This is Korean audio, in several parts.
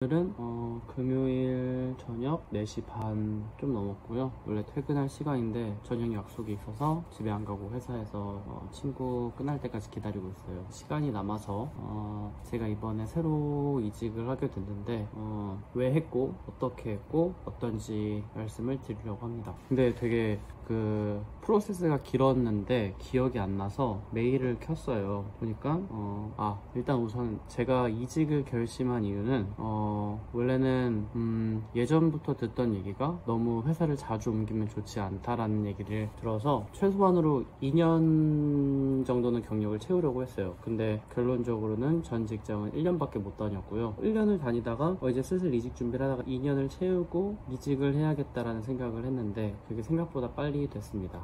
오늘은 금요일 저녁 4시 반 좀 넘었고요. 원래 퇴근할 시간인데 저녁 약속이 있어서 집에 안 가고 회사에서 친구 끝날 때까지 기다리고 있어요. 시간이 남아서 제가 이번에 새로 이직을 하게 됐는데 왜 했고 어떻게 했고 어떤지 말씀을 드리려고 합니다. 근데 되게 그 프로세스가 길었는데 기억이 안 나서 메일을 켰어요. 보니까 일단 우선 제가 이직을 결심한 이유는 원래는 예전부터 듣던 얘기가 너무 회사를 자주 옮기면 좋지 않다라는 얘기를 들어서 최소한으로 2년 정도는 경력을 채우려고 했어요. 근데 결론적으로는 전 직장은 1년밖에 못 다녔고요. 1년을 다니다가 이제 슬슬 이직 준비를 하다가 2년을 채우고 이직을 해야겠다라는 생각을 했는데 그게 생각보다 빨리 됐습니다.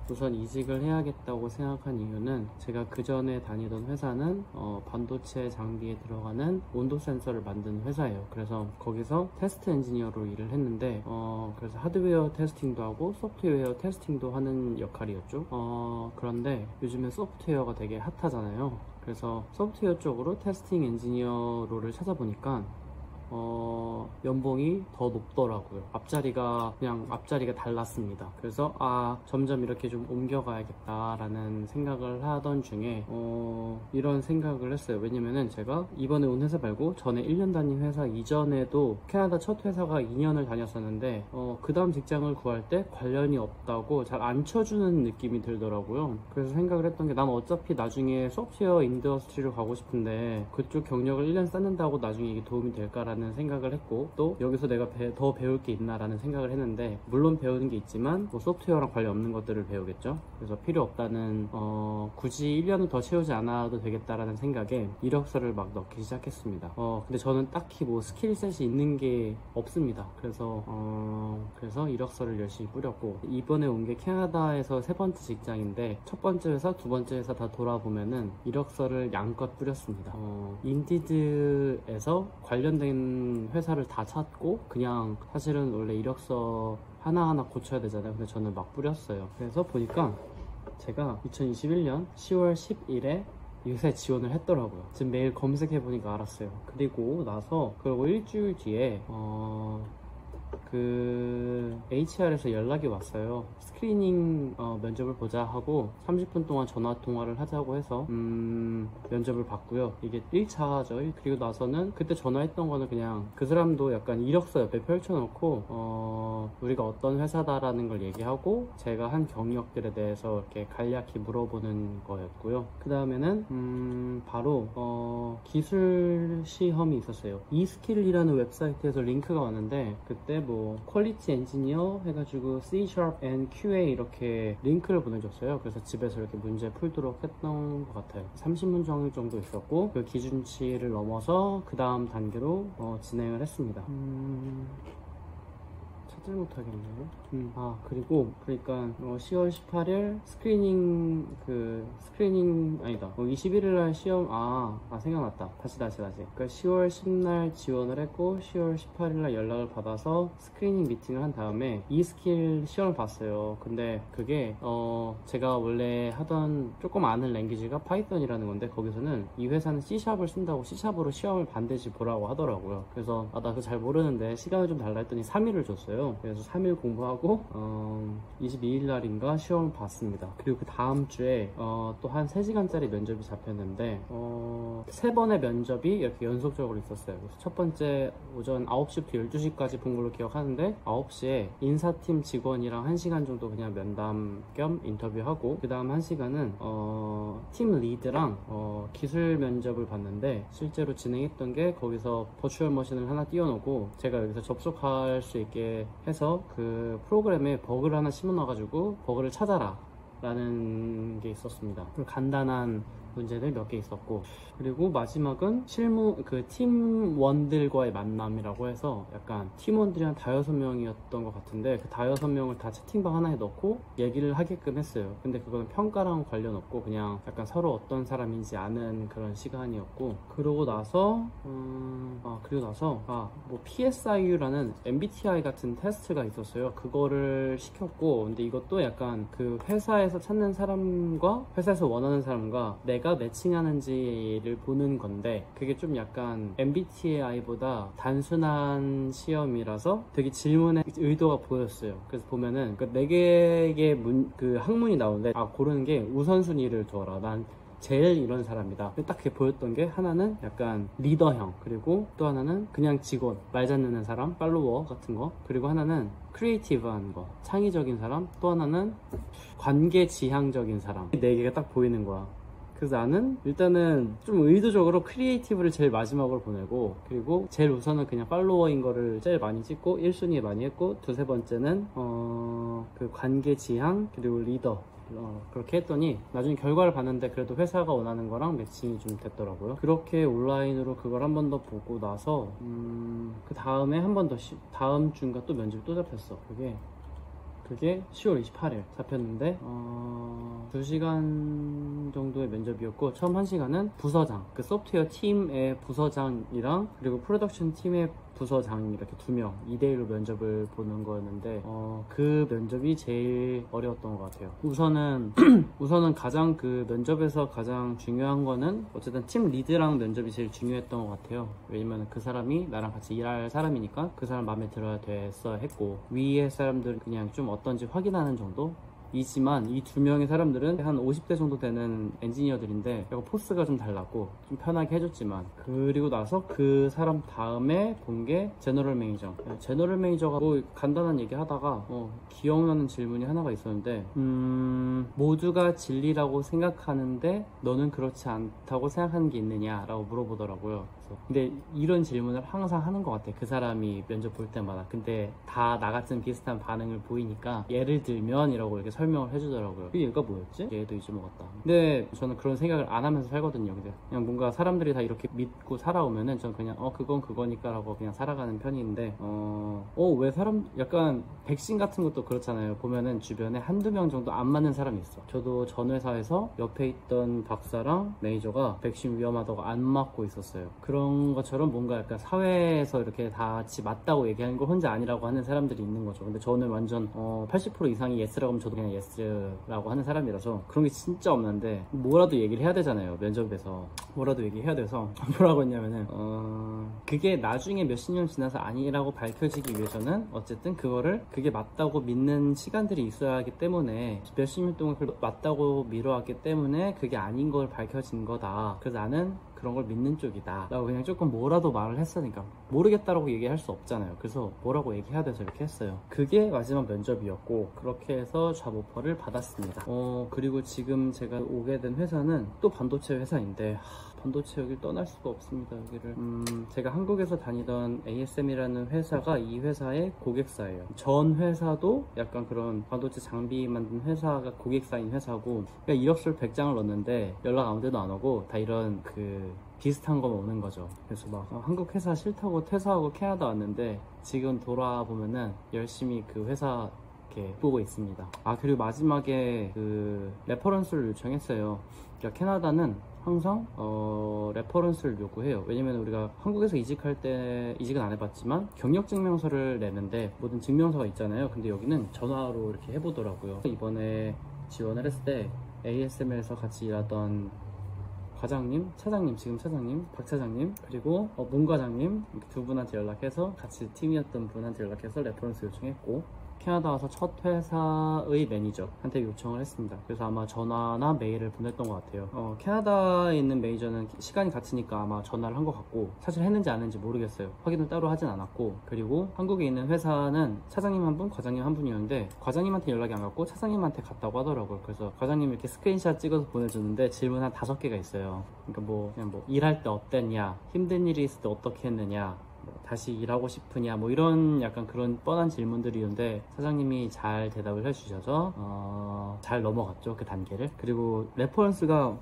우선 이직을 해야겠다고 생각한 이유는 제가 그 전에 다니던 회사는 반도체 장비에 들어가는 온도 센서를 만드는 회사예요. 그래서 거기서 테스트 엔지니어로 일을 했는데 그래서 하드웨어 테스팅도 하고 소프트웨어 테스팅도 하는 역할이었죠. 그런데 요즘에 소프트웨어가 되게 핫하잖아요. 그래서 소프트웨어 쪽으로 테스팅 엔지니어로를 찾아보니까 연봉이 더 높더라고요. 앞자리가 달랐습니다. 그래서 점점 이렇게 좀 옮겨가야겠다라는 생각을 하던 중에 이런 생각을 했어요. 왜냐면은 제가 이번에 온 회사 말고 전에 1년 다닌 회사 이전에도 캐나다 첫 회사가 2년을 다녔었는데 그 다음 직장을 구할 때 관련이 없다고 잘 안 쳐주는 느낌이 들더라고요. 그래서 생각을 했던 게 난 어차피 나중에 소프트웨어 인더스트리로 가고 싶은데 그쪽 경력을 1년 쌓는다고 나중에 이게 도움이 될까라는 생각을 했고, 또 여기서 내가 더 배울 게 있나라는 생각을 했는데 물론 배우는 게 있지만 소프트웨어랑 관련 없는 것들을 배우겠죠. 그래서 필요 없다는 굳이 1년을 더 채우지 않아도 되겠다라는 생각에 이력서를 막 넣기 시작했습니다. 근데 저는 딱히 뭐 스킬셋이 있는 게 없습니다. 그래서 이력서를 열심히 뿌렸고, 이번에 온 게 캐나다에서 세 번째 직장인데 첫 번째 회사, 두 번째 회사 다 돌아보면은 이력서를 양껏 뿌렸습니다. 인디드에서 관련된 회사를 다 찾고, 그냥 사실은 원래 이력서 하나하나 고쳐야 되잖아요. 근데 저는 막 뿌렸어요. 그래서 보니까 제가 2021년 10월 10일에 요새 지원을 했더라고요. 지금 매일 검색해보니까 알았어요. 그리고 일주일 뒤에 HR에서 연락이 왔어요. 스크리닝 면접을 보자 하고 30분 동안 전화 통화를 하자고 해서 면접을 봤고요. 이게 1차죠. 그리고 나서는 그때 전화했던 거는 그냥 그 사람도 약간 이력서 옆에 펼쳐놓고 우리가 어떤 회사다라는 걸 얘기하고 제가 한 경력들에 대해서 이렇게 간략히 물어보는 거였고요. 그 다음에는 바로 기술 시험이 있었어요. e스킬이라는 웹사이트에서 링크가 왔는데 그때 뭐 퀄리티 엔지니어 해가지고 C# and QA 이렇게 링크를 보내줬어요. 그래서 집에서 이렇게 문제 풀도록 했던 것 같아요. 30문장 정도 있었고 그 기준치를 넘어서 그 다음 단계로 진행을 했습니다. 찾질 못하겠네요. 그리고 그러니까 10월 18일 스크리닝 21일날 시험 생각났다. 다시 그러니까 10월 10날 지원을 했고 10월 18일날 연락을 받아서 스크리닝 미팅을 한 다음에 e스킬 시험을 봤어요. 근데 그게 제가 원래 하던 조금 아는 랭귀지가 파이썬이라는 건데 거기서는 이 회사는 C샵을 쓴다고 C샵으로 시험을 반드시 보라고 하더라고요. 그래서 나 그거 잘 모르는데 시간을 좀 달라 했더니 3일을 줬어요. 그래서 3일 공부하고 22일 날인가 시험을 봤습니다. 그리고 그 다음 주에 또 한 3시간짜리 면접이 잡혔는데 3번의 면접이 이렇게 연속적으로 있었어요. 그래서 첫 번째 오전 9시부터 12시까지 본 걸로 기억하는데 9시에 인사팀 직원이랑 1시간 정도 그냥 면담 겸 인터뷰하고, 그 다음 1시간은 팀 리드랑 기술 면접을 봤는데 실제로 진행했던 게 거기서 버추얼 머신을 하나 띄워놓고 제가 여기서 접속할 수 있게 해서 그 프로그램에 버그를 하나 심어놔가지고 버그를 찾아라 라는 게 있었습니다. 간단한 문제들 몇 개 있었고, 그리고 마지막은 실무 팀원들과의 만남이라고 해서 약간 팀원들이 한 5-6명이었던 것 같은데 그 5-6명을 다 채팅방 하나에 넣고 얘기를 하게끔 했어요. 근데 그거는 평가랑 관련 없고 그냥 약간 서로 어떤 사람인지 아는 그런 시간이었고, 그러고 나서 그리고 나서 뭐 PSIU라는 MBTI 같은 테스트가 있었어요. 그거를 시켰고, 근데 이것도 약간 그 회사에서 찾는 사람과 회사에서 원하는 사람과 내가 매칭하는지를 보는 건데, 그게 좀 약간 MBTI보다 단순한 시험이라서 되게 질문의 의도가 보였어요. 그래서 보면은 그 4개의 그 학문이 나오는데, 고르는 게 우선순위를 두어라. 난 제일 이런 사람이다. 딱 그게 보였던 게, 하나는 약간 리더형, 그리고 또 하나는 그냥 직원, 말 잘 듣는 사람, 팔로워 같은 거, 그리고 하나는 크리에이티브한 거, 창의적인 사람, 또 하나는 관계 지향적인 사람. 4개가 딱 보이는 거야. 그래서 나는 일단은 좀 의도적으로 크리에이티브를 제일 마지막으로 보내고, 그리고 제일 우선은 그냥 팔로워인 거를 제일 많이 찍고 1순위에 많이 했고, 두세 번째는 그 관계 지향, 그리고 리더, 그렇게 했더니 나중에 결과를 봤는데 그래도 회사가 원하는 거랑 매칭이 좀 됐더라고요. 그렇게 온라인으로 그걸 한 번 더 보고 나서 그 다음에 한 번 더 다음 주인가 또 면접이 또 잡혔어. 그게 10월 28일 잡혔는데 2시간 정도의 면접이었고, 처음 1시간은 부서장, 그 소프트웨어 팀의 부서장이랑 그리고 프로덕션 팀의 부서장, 이렇게 2명 2대1로 면접을 보는 거였는데, 그 면접이 제일 어려웠던 것 같아요. 우선은 가장 그 면접에서 가장 중요한 거는 어쨌든 팀 리드랑 면접이 제일 중요했던 것 같아요. 왜냐면 그 사람이 나랑 같이 일할 사람이니까 그 사람 마음에 들어야 됐어 했고, 위에 사람들은 그냥 좀 어떤지 확인하는 정도? 이지만 이 2명의 사람들은 한 50대 정도 되는 엔지니어들인데, 약간 포스가 좀 달랐고 좀 편하게 해줬지만, 그리고 나서 그 사람 다음에 본 게 제너럴 매니저. 제너럴 매니저가 뭐 간단한 얘기 하다가 기억나는 질문이 하나가 있었는데, 모두가 진리라고 생각하는데 너는 그렇지 않다고 생각하는 게 있느냐 라고 물어보더라고요. 근데 이런 질문을 항상 하는 것 같아, 그 사람이 면접 볼 때마다. 근데 다 나 같은 비슷한 반응을 보이니까, 예를 들면 이라고 이렇게 설명을 해주더라고요. 그 얘가 뭐였지? 얘도 잊어먹었다. 근데 저는 그런 생각을 안 하면서 살거든요. 근데 그냥 뭔가 사람들이 다 이렇게 믿고 살아오면은 저는 그냥 그건 그거니까 라고 그냥 살아가는 편인데, 왜 약간 백신 같은 것도 그렇잖아요. 보면은 주변에 한두 명 정도 안 맞는 사람이 있어. 저도 전 회사에서 옆에 있던 박사랑 매니저가 백신 위험하다고 안 맞고 있었어요. 그런 것처럼 뭔가 약간 사회에서 이렇게 다 같이 맞다고 얘기하는 거 혼자 아니라고 하는 사람들이 있는 거죠. 근데 저는 완전 80% 이상이 예스라고 하면 저도 그냥 예스라고 하는 사람이라서 그런 게 진짜 없는데, 뭐라도 얘기를 해야 되잖아요. 면접에서 뭐라도 얘기해야 돼서 뭐라고 했냐면은 그게 나중에 몇십 년 지나서 아니라고 밝혀지기 위해서는 어쨌든 그게 맞다고 믿는 시간들이 있어야 하기 때문에, 몇십 년 동안 그걸 맞다고 미뤄왔기 때문에 그게 아닌 걸 밝혀진 거다. 그래서 나는 그런 걸 믿는 쪽이다 라고 그냥 조금 뭐라도 말을 했으니까, 모르겠다라고 얘기할 수 없잖아요. 그래서 뭐라고 얘기해야 돼서 이렇게 했어요. 그게 마지막 면접이었고, 그렇게 해서 잡 오퍼를 받았습니다. 그리고 지금 제가 오게 된 회사는 또 반도체 회사인데, 반도체 여기를 떠날 수가 없습니다. 여기를 제가 한국에서 다니던 ASM이라는 회사가 이 회사의 고객사예요. 전 회사도 약간 그런 반도체 장비 만든 회사가 고객사인 회사고, 그러니까 이력서를 100장을 넣었는데 연락 아무데도 안 오고 다 이런 비슷한 거만 오는 거죠. 그래서 막 한국 회사 싫다고 퇴사하고 캐나다 왔는데, 지금 돌아보면은 열심히 그 회사 이렇게 보고 있습니다. 그리고 마지막에 그 레퍼런스를 요청했어요. 그러니까 캐나다는 항상 레퍼런스를 요구해요. 왜냐면 우리가 한국에서 이직할 때, 이직은 안 해봤지만 경력증명서를 내는데 모든 증명서가 있잖아요. 근데 여기는 전화로 이렇게 해보더라고요. 이번에 지원을 했을 때 ASML에서 같이 일하던 과장님, 차장님, 지금 차장님, 박 차장님, 그리고 문 과장님, 이렇게 2분한테 연락해서, 같이 팀이었던 분한테 연락해서 레퍼런스 요청했고, 캐나다 와서 첫 회사의 매니저한테 요청을 했습니다. 그래서 아마 전화나 메일을 보냈던 것 같아요. 캐나다에 있는 매니저는 시간이 같으니까 아마 전화를 한 것 같고, 사실 했는지 안 했는지 모르겠어요. 확인을 따로 하진 않았고, 그리고 한국에 있는 회사는 차장님 한 분, 과장님 한 분이었는데, 과장님한테 연락이 안 갔고 차장님한테 갔다고 하더라고요. 그래서 과장님이 이렇게 스크린샷 찍어서 보내주는데 질문 한 5개가 있어요. 그러니까 그냥 일할 때 어땠냐, 힘든 일이 있을 때 어떻게 했느냐, 다시 일하고 싶으냐, 이런 약간 그런 뻔한 질문들이었는데, 사장님이 잘 대답을 해주셔서 잘 넘어갔죠, 그 단계를. 그리고 레퍼런스가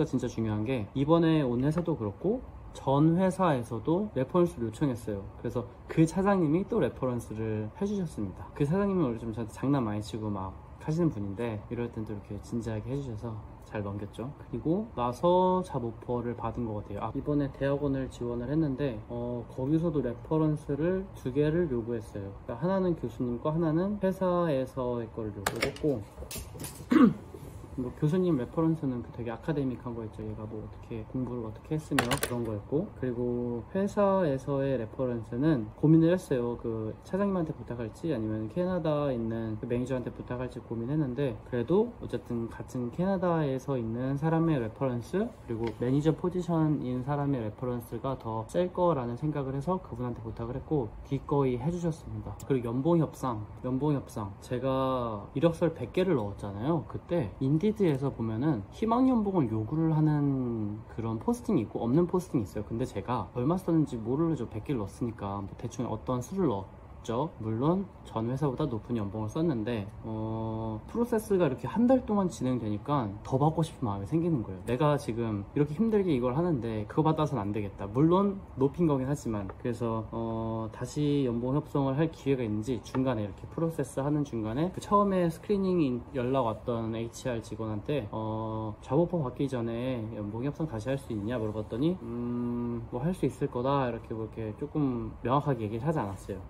진짜 중요한 게, 이번에 온 회사도 그렇고 전 회사에서도 레퍼런스를 요청했어요. 그래서 그 차장님이 또 레퍼런스를 해주셨습니다. 그 사장님은 원래 좀 저한테 장난 많이 치고 막 하시는 분인데 이럴 땐 또 이렇게 진지하게 해주셔서 잘 넘겼죠. 그리고 나서 잡 오퍼를 받은 것 같아요. 이번에 대학원을 지원을 했는데 거기서도 레퍼런스를 2개를 요구했어요. 그러니까 하나는 교수님 거, 하나는 회사에서의 거를 요구했고 뭐 교수님 레퍼런스는 되게 아카데믹한 거였죠. 얘가 뭐 어떻게 공부를 어떻게 했으며 그런 거였고, 그리고 회사에서의 레퍼런스는 고민을 했어요. 그 차장님한테 부탁할지 아니면 캐나다에 있는 그 매니저한테 부탁할지 고민했는데, 그래도 어쨌든 같은 캐나다에서 있는 사람의 레퍼런스 그리고 매니저 포지션인 사람의 레퍼런스가 더 셀 거라는 생각을 해서 그분한테 부탁을 했고 기꺼이 해주셨습니다. 그리고 연봉 협상 제가 이력서를 100개를 넣었잖아요. 그때 인디드에서 보면은 희망 연봉을 요구를 하는 그런 포스팅이 있고 없는 포스팅이 있어요. 근데 제가 얼마 썼는지 모르죠. 100개를 넣었으니까 뭐 대충 어떤 수를 넣었죠. 물론 전 회사보다 높은 연봉을 썼는데 프로세스가 이렇게 한 달 동안 진행되니까 더 받고 싶은 마음이 생기는 거예요. 내가 지금 이렇게 힘들게 이걸 하는데 그거 받아서는 안 되겠다. 물론 높인 거긴 하지만. 그래서 다시 연봉 협상을 할 기회가 있는지 중간에 이렇게 프로세스 하는 중간에 그 처음에 스크리닝 연락 왔던 HR 직원한테 잡오퍼 받기 전에 연봉 협상 다시 할 수 있냐 물어봤더니 뭐 할 수 있을 거다 이렇게 조금 명확하게 얘기를 하지 않았어요.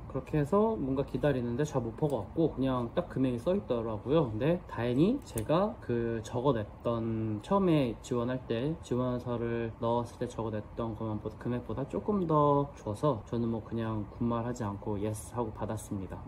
그렇게 해서 뭔가 기다리는데 잡 오퍼가 왔고 그냥 딱 금액이 써 있더라고요. 근데 다행히 제가 그 적어냈던 처음에 지원할 때 지원서를 넣었을 때 적어냈던 금액보다 조금 더 줘서 저는 뭐 그냥 군말하지 않고 예스 하고 받았습니다.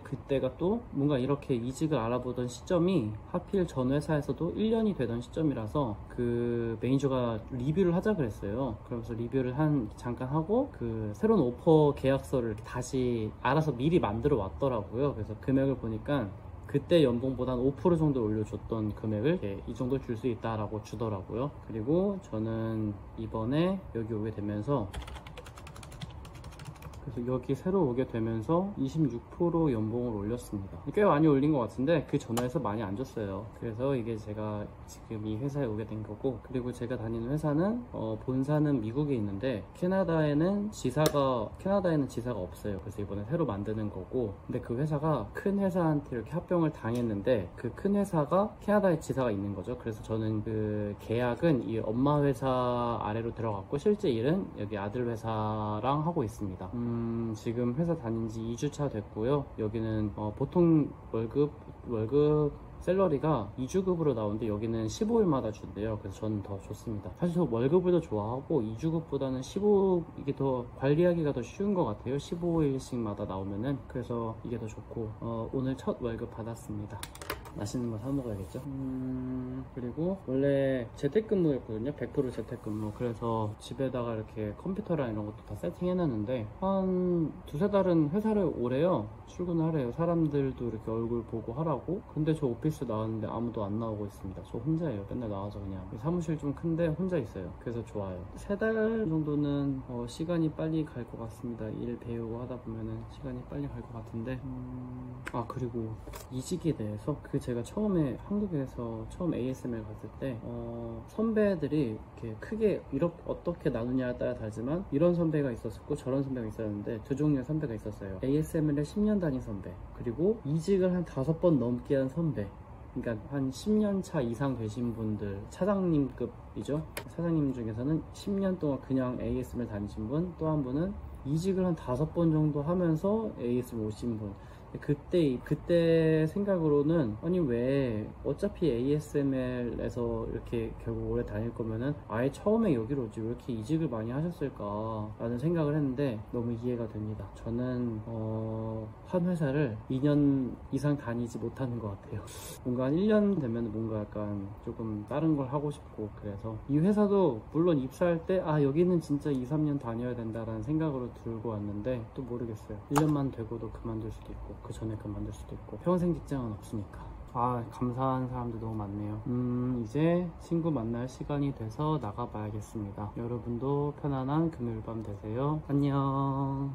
그때가 또 뭔가 이렇게 이직을 알아보던 시점이 하필 전 회사에서도 1년이 되던 시점이라서 그 매니저가 리뷰를 하자 그랬어요. 그러면서 리뷰를 잠깐 하고 그 새로운 오퍼 계약서를 다시 알아서 미리 만들어 왔더라고요. 그래서 금액을 보니까 그때 연봉보다 한 5% 정도 올려줬던 금액을 이 정도 줄 수 있다라고 주더라고요. 그리고 저는 이번에 여기 오게 되면서 그래서 여기 새로 오게 되면서 26% 연봉을 올렸습니다. 꽤 많이 올린 것 같은데 그 전화에서 많이 안 줬어요. 그래서 이게 제가 지금 이 회사에 오게 된 거고, 그리고 제가 다니는 회사는 본사는 미국에 있는데 캐나다에는 지사가 없어요. 그래서 이번에 새로 만드는 거고, 근데 그 회사가 큰 회사한테 이렇게 합병을 당했는데 그 큰 회사가 캐나다에 지사가 있는 거죠. 그래서 저는 그 계약은 이 엄마 회사 아래로 들어갔고 실제 일은 여기 아들 회사랑 하고 있습니다. 지금 회사 다닌 지 2주차 됐고요. 여기는 보통 월급 샐러리가 2주급으로 나오는데 여기는 15일마다 준대요. 그래서 저는 더 좋습니다. 사실 저 월급을 더 좋아하고 2주급보다는 이게 더 관리하기가 더 쉬운 것 같아요. 15일씩마다 나오면은. 그래서 이게 더 좋고 오늘 첫 월급 받았습니다. 맛있는 거 사 먹어야겠죠. 그리고 원래 재택근무였거든요. 100% 재택근무. 그래서 집에다가 이렇게 컴퓨터랑 이런 것도 다 세팅해놨는데 한 두세 달은 회사를 오래요. 출근을 하래요. 사람들도 이렇게 얼굴 보고 하라고. 근데 저 오피스 나왔는데 아무도 안 나오고 있습니다. 저 혼자예요. 맨날 나와서 그냥. 사무실 좀 큰데 혼자 있어요. 그래서 좋아요. 3달 정도는 시간이 빨리 갈 것 같습니다. 일 배우고 하다 보면은 시간이 빨리 갈 것 같은데 그리고 이직에 대해서 제가 처음에 한국에서 처음 ASMR 갔을 때 선배들이 이렇게 크게 어떻게 나누냐에 따라 다르지만 이런 선배가 있었고 저런 선배가 있었는데 두 종류의 선배가 있었어요. ASMR에 10년 다닌 선배, 그리고 이직을 한 5번 넘게 한 선배. 그러니까 한 10년 차 이상 되신 분들, 차장님급이죠. 차장님 중에서는 10년 동안 그냥 ASMR 다니신 분, 또 한 분은 이직을 한 5번 정도 하면서 ASMR 오신 분. 그때 생각으로는 아니 왜 어차피 ASMR에서 이렇게 결국 오래 다닐 거면은 아예 처음에 여기로 오지 왜 이렇게 이직을 많이 하셨을까 라는 생각을 했는데 너무 이해가 됩니다. 저는 한 회사를 2년 이상 다니지 못하는 것 같아요. 뭔가 한 1년 되면 뭔가 약간 조금 다른 걸 하고 싶고, 그래서 이 회사도 물론 입사할 때 여기는 진짜 2-3년 다녀야 된다라는 생각으로 들고 왔는데 또 모르겠어요. 1년만 되고도 그만둘 수도 있고 그 전에 그만둘 수도 있고 평생 직장은 없으니까. 감사한 사람들 너무 많네요. 이제 친구 만날 시간이 돼서 나가봐야겠습니다. 여러분도 편안한 금요일 밤 되세요. 안녕.